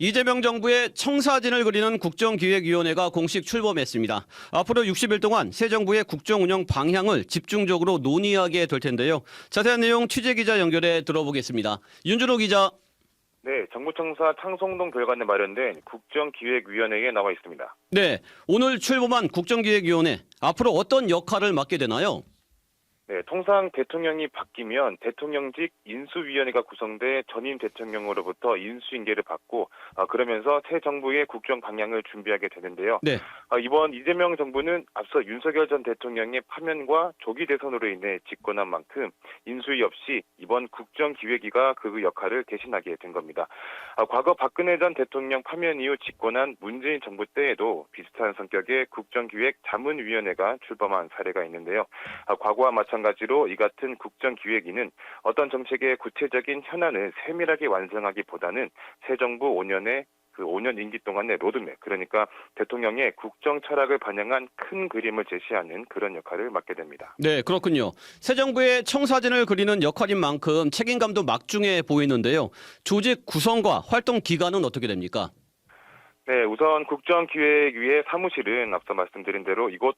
이재명 정부의 청사진을 그리는 국정기획위원회가 공식 출범했습니다. 앞으로 60일 동안 새 정부의 국정운영 방향을 집중적으로 논의하게 될 텐데요. 자세한 내용 취재기자 연결해 들어보겠습니다. 윤준호 기자. 네, 정부청사 창성동 별관에 마련된 국정기획위원회에 나와 있습니다. 네, 오늘 출범한 국정기획위원회, 앞으로 어떤 역할을 맡게 되나요? 네, 통상 대통령이 바뀌면 대통령직 인수위원회가 구성돼 전임 대통령으로부터 인수인계를 받고 그러면서 새 정부의 국정 방향을 준비하게 되는데요. 네. 이번 이재명 정부는 앞서 윤석열 전 대통령의 파면과 조기 대선으로 인해 집권한 만큼 인수위 없이 이번 국정기획위가 그 역할을 대신하게 된 겁니다. 과거 박근혜 전 대통령 파면 이후 집권한 문재인 정부 때에도 비슷한 성격의 국정기획 자문위원회가 출범한 사례가 있는데요. 과거와 마찬가지로 이 같은 국정기획위는 어떤 정책의 구체적인 현안을 세밀하게 완성하기보다는 새 정부 5년의 5년 임기 동안의 로드맵, 그러니까 대통령의 국정 철학을 반영한 큰 그림을 제시하는 그런 역할을 맡게 됩니다. 네, 그렇군요. 새 정부의 청사진을 그리는 역할인 만큼 책임감도 막중해 보이는데요. 조직 구성과 활동 기간은 어떻게 됩니까? 네, 우선 국정기획위의 사무실은 앞서 말씀드린 대로 이곳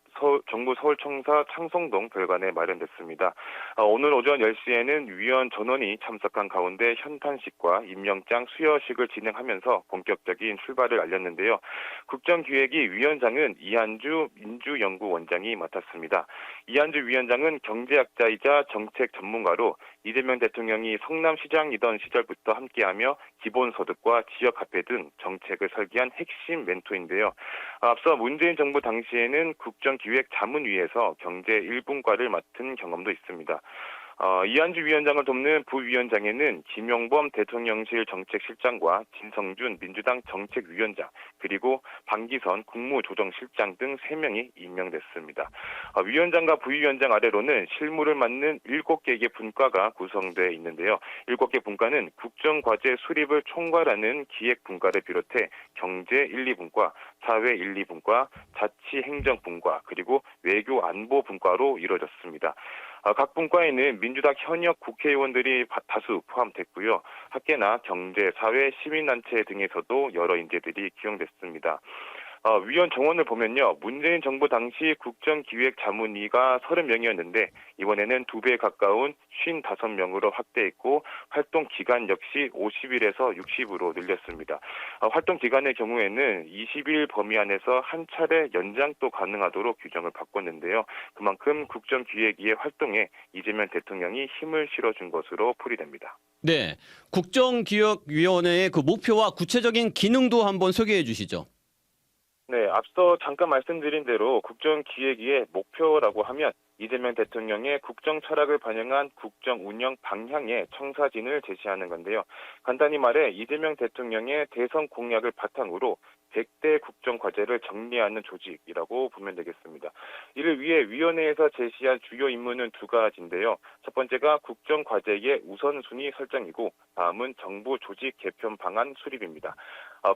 정부 서울청사 창성동 별관에 마련됐습니다. 오늘 오전 10시에는 위원 전원이 참석한 가운데 현판식과 임명장 수여식을 진행하면서 본격적인 출발을 알렸는데요. 국정기획위 위원장은 이한주 민주연구원장이 맡았습니다. 이한주 위원장은 경제학자이자 정책 전문가로 이재명 대통령이 성남시장이던 시절부터 함께하며 기본소득과 지역화폐 등 정책을 설계한 핵심 멘토인데요. 앞서 문재인 정부 당시에는 국정기획자문위에서 경제 1분과를 맡은 경험도 있습니다. 이한주 위원장을 돕는 부위원장에는 김용범 대통령실 정책실장과 진성준 민주당 정책위원장, 그리고 방기선 국무조정실장 등 3명이 임명됐습니다. 위원장과 부위원장 아래로는 실무를 맡는 7개의 분과가 구성되어 있는데요. 7개 분과는 국정과제 수립을 총괄하는 기획분과를 비롯해 경제 1, 2분과, 사회 1, 2분과, 자치행정분과, 그리고 외교안보분과로 이루어졌습니다. 각 분과에는 민주당 현역 국회의원들이 다수 포함됐고요. 학계나 경제, 사회, 시민단체 등에서도 여러 인재들이 기용됐습니다. 위원 정원을 보면요. 문재인 정부 당시 국정기획자문위가 30명이었는데 이번에는 2배에 가까운 55명으로 확대했고 활동 기간 역시 50일에서 60으로 늘렸습니다. 활동 기간의 경우에는 20일 범위 안에서 한 차례 연장도 가능하도록 규정을 바꿨는데요. 그만큼 국정기획위의 활동에 이재명 대통령이 힘을 실어준 것으로 풀이됩니다. 네, 국정기획위원회의 그 목표와 구체적인 기능도 한번 소개해 주시죠. 네, 앞서 잠깐 말씀드린 대로 국정기획위의 목표라고 하면 이재명 대통령의 국정 철학을 반영한 국정 운영 방향의 청사진을 제시하는 건데요. 간단히 말해 이재명 대통령의 대선 공약을 바탕으로 100대 국정 과제를 정리하는 조직이라고 보면 되겠습니다. 이를 위해 위원회에서 제시한 주요 임무는 2가지인데요. 첫 번째가 국정 과제의 우선순위 설정이고 다음은 정부 조직 개편 방안 수립입니다.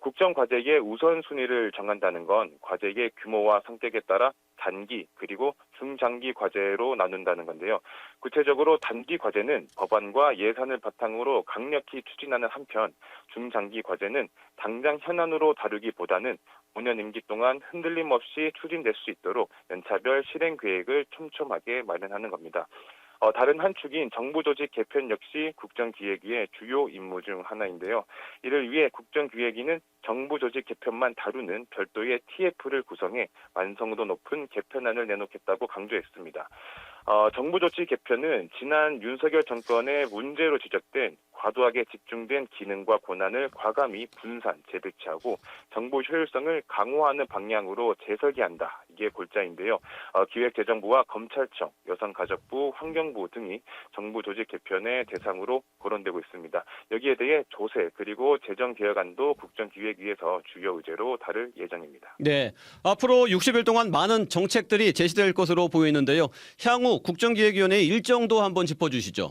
국정 과제의 우선순위를 정한다는 건 과제의 규모와 성격에 따라 단기 그리고 중장기 과제로 나눈다는 건데요. 구체적으로 단기 과제는 법안과 예산을 바탕으로 강력히 추진하는 한편 중장기 과제는 당장 현안으로 다루기보다는 5년 임기 동안 흔들림 없이 추진될 수 있도록 연차별 실행 계획을 촘촘하게 마련하는 겁니다. 다른 한 축인 정부 조직 개편 역시 국정기획위의 주요 임무 중 하나인데요. 이를 위해 국정기획위는 정부 조직 개편만 다루는 별도의 TF를 구성해 완성도 높은 개편안을 내놓겠다고 강조했습니다. 정부 조직 개편은 지난 윤석열 정권의 문제로 지적된 과도하게 집중된 기능과 권한을 과감히 분산, 재배치하고 정부 효율성을 강화하는 방향으로 재설계한다. 이게 골자인데요. 기획재정부와 검찰청, 여성가족부, 환경부 등이 정부 조직 개편의 대상으로 거론되고 있습니다. 여기에 대해 조세 그리고 재정개혁안도 국정기획위에서 주요 의제로 다룰 예정입니다. 네, 앞으로 60일 동안 많은 정책들이 제시될 것으로 보이는데요. 향후 국정기획위원회의 일정도 한번 짚어주시죠.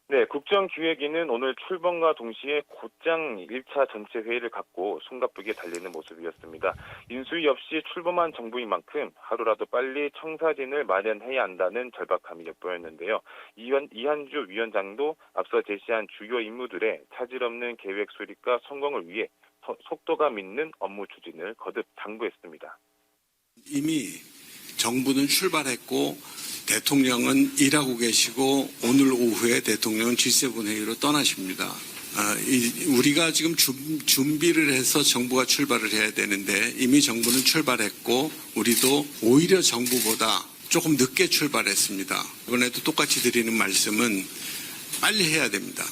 네, 국정기획위는 오늘 출범과 동시에 곧장 1차 전체 회의를 갖고 숨가쁘게 달리는 모습이었습니다. 인수위 없이 출범한 정부인 만큼 하루라도 빨리 청사진을 마련해야 한다는 절박함이 엿보였는데요. 이한주 위원장도 앞서 제시한 주요 임무들의 차질 없는 계획 수립과 성공을 위해 속도감 있는 업무 추진을 거듭 당부했습니다. 이미 정부는 출발했고 대통령은 일하고 계시고 오늘 오후에 대통령은 G7 회의로 떠나십니다. 우리가 지금 준비를 해서 정부가 출발을 해야 되는데 이미 정부는 출발했고 우리도 오히려 정부보다 조금 늦게 출발했습니다. 이번에도 똑같이 드리는 말씀은 빨리 해야 됩니다.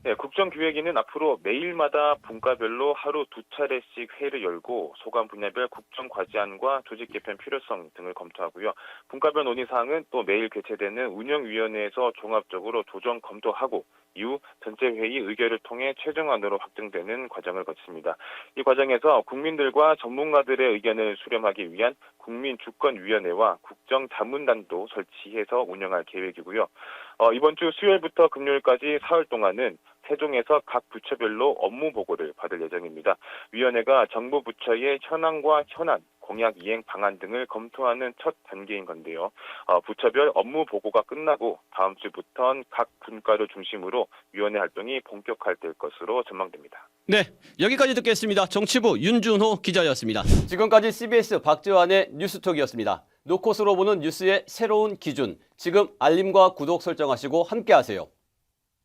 네, 국정기획위는 앞으로 매일마다 분과별로 하루 2차례씩 회의를 열고 소관 분야별 국정과제안과 조직 개편 필요성 등을 검토하고요. 분과별 논의사항은 또 매일 개최되는 운영위원회에서 종합적으로 조정 검토하고 이후 전체 회의 의결을 통해 최종안으로 확정되는 과정을 거칩니다. 이 과정에서 국민들과 전문가들의 의견을 수렴하기 위한 국민주권위원회와 국정자문단도 설치해서 운영할 계획이고요. 이번 주 수요일부터 금요일까지 사흘 동안은 세종에서 각 부처별로 업무 보고를 받을 예정입니다. 위원회가 정부 부처의 현황과 현안, 공약 이행 방안 등을 검토하는 첫 단계인 건데요. 부처별 업무 보고가 끝나고 다음 주부터는 각 분과를 중심으로 위원회 활동이 본격화될 것으로 전망됩니다. 네, 여기까지 듣겠습니다. 정치부 윤준호 기자였습니다. 지금까지 CBS 박재환의 뉴스톡이었습니다. 노컷으로 보는 뉴스의 새로운 기준. 지금 알림과 구독 설정하시고 함께하세요.